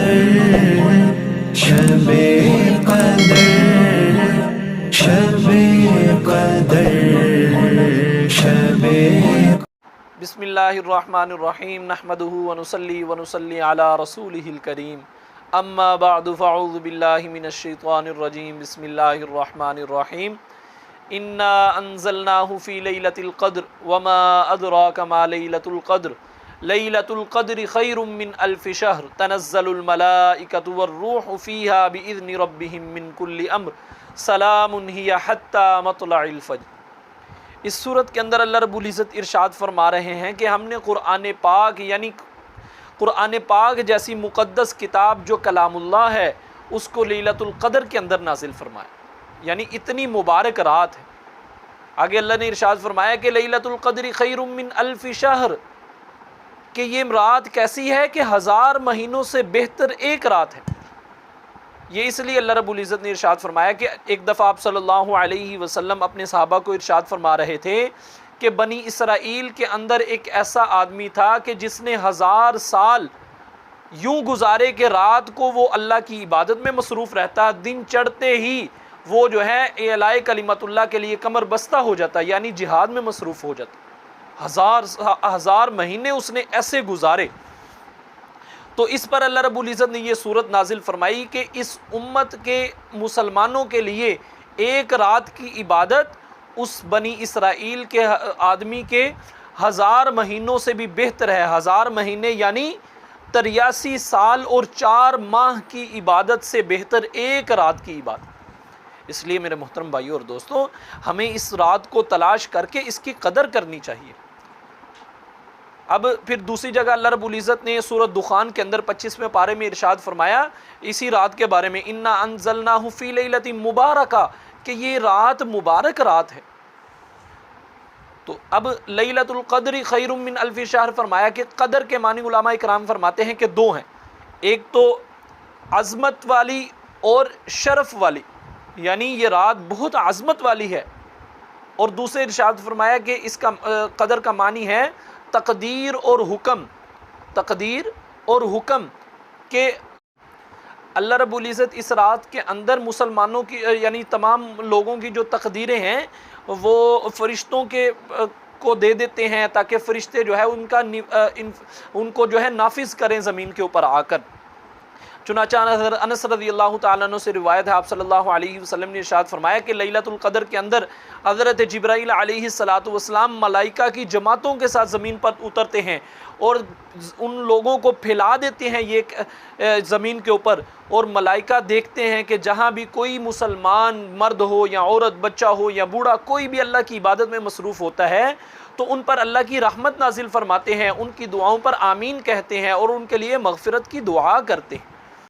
شب قدر شب قدر شب بسم اللہ الرحمن الرحیم نحمده ونصلی علی رسولہ الکریم اما بعد فاعوذ باللہ من الشیطان الرجیم بسم اللہ الرحمن الرحیم انا انزلناہ فی لیلۃ القدر وما ادراک ما لیلۃ القدر لیلۃ القدر خیر من الف شہر تنزل الملائکۃ والروح فیہا باذن ربہم من کل امر سلام ہی حتی مطلع الفجر۔ اس صورت کے اندر اللہ رب العزت ارشاد فرما رہے ہیں کہ ہم نے قرآن پاک یعنی قرآن پاک جیسی مقدس کتاب جو کلام اللہ ہے اس کو لیلۃ القدر کے اندر نازل فرمایا، یعنی اتنی مبارک رات ہے۔ آگے اللہ نے ارشاد فرمایا کہ لیلۃ القدر خیر من الف شہر، کہ یہ رات کیسی ہے کہ 1000 مہینوں سے بہتر ایک رات ہے۔ یہ اس لیے اللہ رب العزت نے ارشاد فرمایا کہ ایک دفعہ آپ صلی اللہ علیہ وسلم اپنے صحابہ کو ارشاد فرما رہے تھے کہ بنی اسرائیل کے اندر ایک ایسا آدمی تھا کہ جس نے 1000 سال یوں گزارے کہ رات کو وہ اللہ کی عبادت میں مصروف رہتا، دن چڑھتے ہی وہ جو ہے اعلاء کلمت اللہ کے لیے کمر بستہ ہو جاتا، یعنی جہاد میں مصروف ہو جاتا۔ 1000 مہینے اس نے ایسے گزارے۔ تو اس پر اللہ رب العزت نے یہ صورت نازل فرمائی کہ اس امت کے مسلمانوں کے لیے ایک رات کی عبادت اس بنی اسرائیل کے آدمی کے 1000 مہینوں سے بھی بہتر ہے۔ 1000 مہینے یعنی 83 سال اور 4 ماہ کی عبادت سے بہتر ایک رات کی عبادت۔ اس لیے میرے محترم بھائیوں اور دوستوں، ہمیں اس رات کو تلاش کر کے اس کی قدر کرنی چاہیے۔ اب پھر دوسری جگہ اللہ رب العزت نے سورۃ دخان کے اندر 25ویں پارے میں ارشاد فرمایا اسی رات کے بارے میں، انا انزلناہ فی لیلۃ مبارکہ، کہ یہ رات مبارک رات ہے۔ تو اب لیلۃ القدر خیر من الف شہر فرمایا کہ قدر کے معنی علماء کرام فرماتے ہیں کہ 2 ہیں، ایک تو عظمت والی اور شرف والی، یعنی یہ رات بہت عظمت والی ہے، اور دوسرے ارشاد فرمایا کہ اس کا قدر کا معنی ہے تقدیر اور حکم۔ تقدیر اور حکم کہ اللہ رب العزت اس رات کے اندر مسلمانوں کی یعنی تمام لوگوں کی جو تقدیریں ہیں وہ فرشتوں کے کو دے دیتے ہیں تاکہ فرشتے جو ہے ان کو جو ہے نافذ کریں زمین کے اوپر آ کر۔ چنانچہ انس رضی اللہ تعالیٰ عنہ سے روایت ہے، آپ صلی اللہ علیہ وسلم نے ارشاد فرمایا کہ لیلۃ القدر کے اندر حضرت جبرائیل علیہ السلام ملائکہ کی جماعتوں کے ساتھ زمین پر اترتے ہیں اور ان لوگوں کو پھیلا دیتے ہیں یہ زمین کے اوپر، اور ملائکہ دیکھتے ہیں کہ جہاں بھی کوئی مسلمان مرد ہو یا عورت، بچہ ہو یا بوڑھا، کوئی بھی اللہ کی عبادت میں مصروف ہوتا ہے تو ان پر اللہ کی رحمت نازل فرماتے ہیں، ان کی دعاؤں پر آمین کہتے ہیں اور ان کے لیے مغفرت کی دعا کرتے ہیں۔